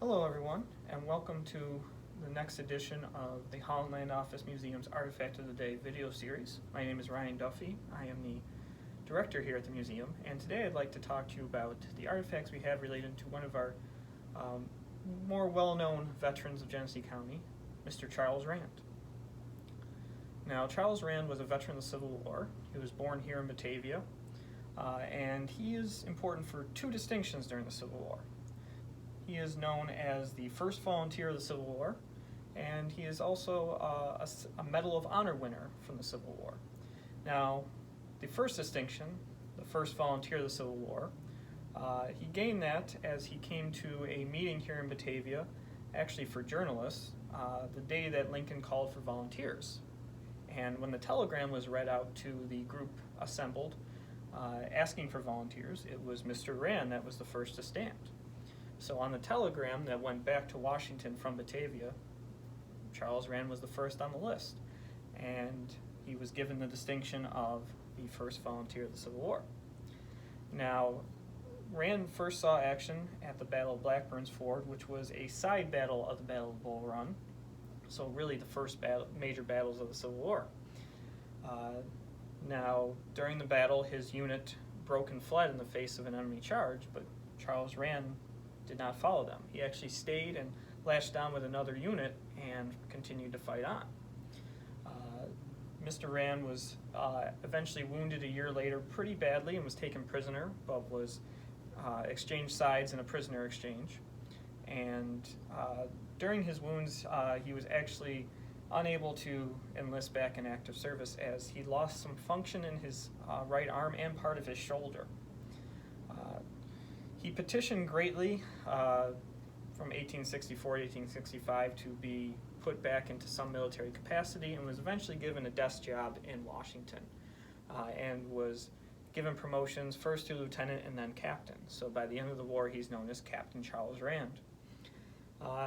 Hello everyone, and welcome to the next edition of the Holland Land Office Museum's Artifact of the Day video series. My name is Ryan Duffy. I am the director here at the museum, and today I'd like to talk to you about the artifacts we have related to one of our more well-known veterans of Genesee County, Mr. Charles Rand. Now, Charles Rand was a veteran of the Civil War. He was born here in Batavia, and he is important for two distinctions during the Civil War. He is known as the first volunteer of the Civil War, and he is also a Medal of Honor winner from the Civil War. Now, the first distinction, the first volunteer of the Civil War, he gained that as he came to a meeting here in Batavia, actually for journalists, the day that Lincoln called for volunteers. And when the telegram was read out to the group assembled, asking for volunteers, it was Mr. Rand that was the first to stand. So on the telegram that went back to Washington from Batavia, Charles Rand was the first on the list, and he was given the distinction of the first volunteer of the Civil War. Now, Rand first saw action at the Battle of Blackburns Fort, which was a side battle of the Battle of Bull Run, so really the first major battles of the Civil War. Now, during the battle, his unit broke and fled in the face of an enemy charge, but Charles Rand did not follow them. He actually stayed and lashed down with another unit and continued to fight on. Mr. Rand was eventually wounded a year later pretty badly and was taken prisoner, but was exchanged sides in a prisoner exchange. And during his wounds, he was actually unable to enlist back in active service as he lost some function in his right arm and part of his shoulder. He petitioned greatly from 1864 to 1865 to be put back into some military capacity and was eventually given a desk job in Washington and was given promotions first to lieutenant and then captain. So by the end of the war, he's known as Captain Charles Rand.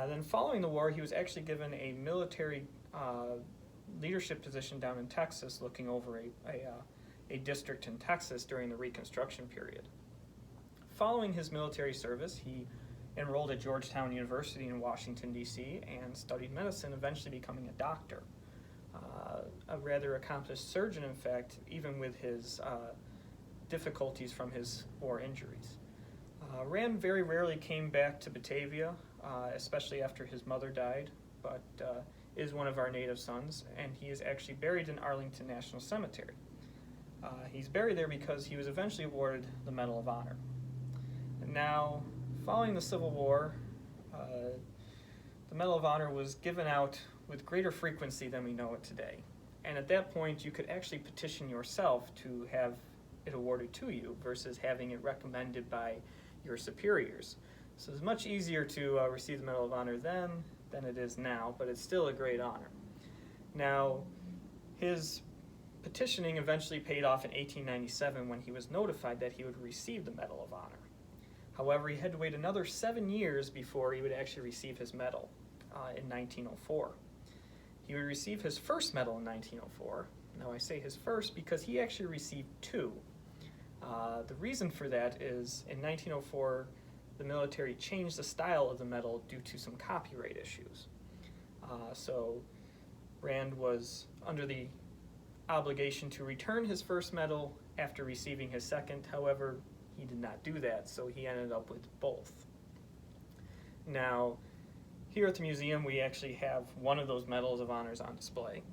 Then following the war, he was actually given a military leadership position down in Texas, looking over a district in Texas during the Reconstruction period. Following his military service, he enrolled at Georgetown University in Washington, D.C., and studied medicine, eventually becoming a doctor. A rather accomplished surgeon, in fact, even with his difficulties from his war injuries. Rand very rarely came back to Batavia, especially after his mother died, but is one of our native sons, and he is actually buried in Arlington National Cemetery. He's buried there because he was eventually awarded the Medal of Honor. Now, following the Civil War, the Medal of Honor was given out with greater frequency than we know it today. And at that point, you could actually petition yourself to have it awarded to you versus having it recommended by your superiors. So it's much easier to receive the Medal of Honor then than it is now, but it's still a great honor. Now, his petitioning eventually paid off in 1897 when he was notified that he would receive the Medal of Honor. However, he had to wait another 7 years before he would actually receive his medal in 1904. He would receive his first medal in 1904. Now I say his first because he actually received two. The reason for that is in 1904, the military changed the style of the medal due to some copyright issues. So Rand was under the obligation to return his first medal after receiving his second. However, he did not do that, so he ended up with both. Now, here at the museum, we actually have one of those medals of honors on display,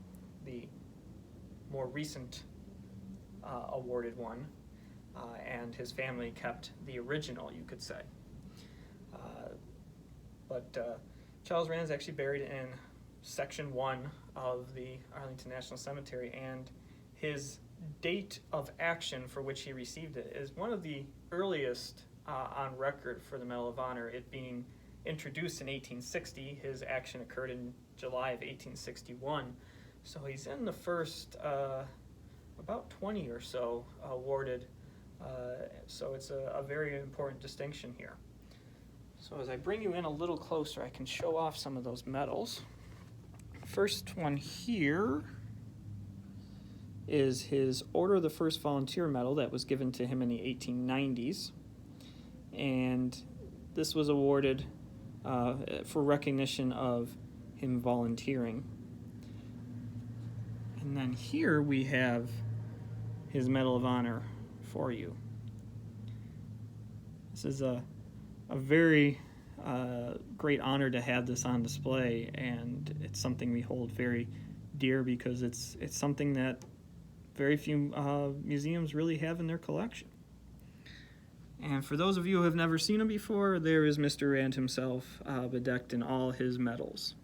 the more recent awarded one, and his family kept the original, you could say. But Charles Rand is actually buried in Section 1 of the Arlington National Cemetery, and his date of action for which he received it is one of the earliest on record for the Medal of Honor, it being introduced in 1860. His action occurred in July of 1861. So he's in the first about 20 or so awarded. So it's a very important distinction here. So as I bring you in a little closer, I can show off some of those medals. First one here is his Order of the First Volunteer Medal that was given to him in the 1890s. And this was awarded for recognition of him volunteering. And then here we have his Medal of Honor for you. This is a very great honor to have this on display, and it's something we hold very dear because it's something that very few museums really have in their collection. And for those of you who have never seen him before, there is Mr. Rand himself, bedecked in all his medals.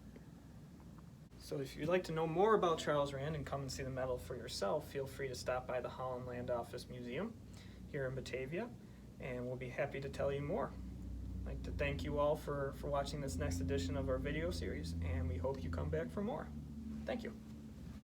So if you'd like to know more about Charles Rand and come and see the medal for yourself, feel free to stop by the Holland Land Office Museum here in Batavia, and we'll be happy to tell you more. I'd like to thank you all for watching this next edition of our video series, and we hope you come back for more. Thank you.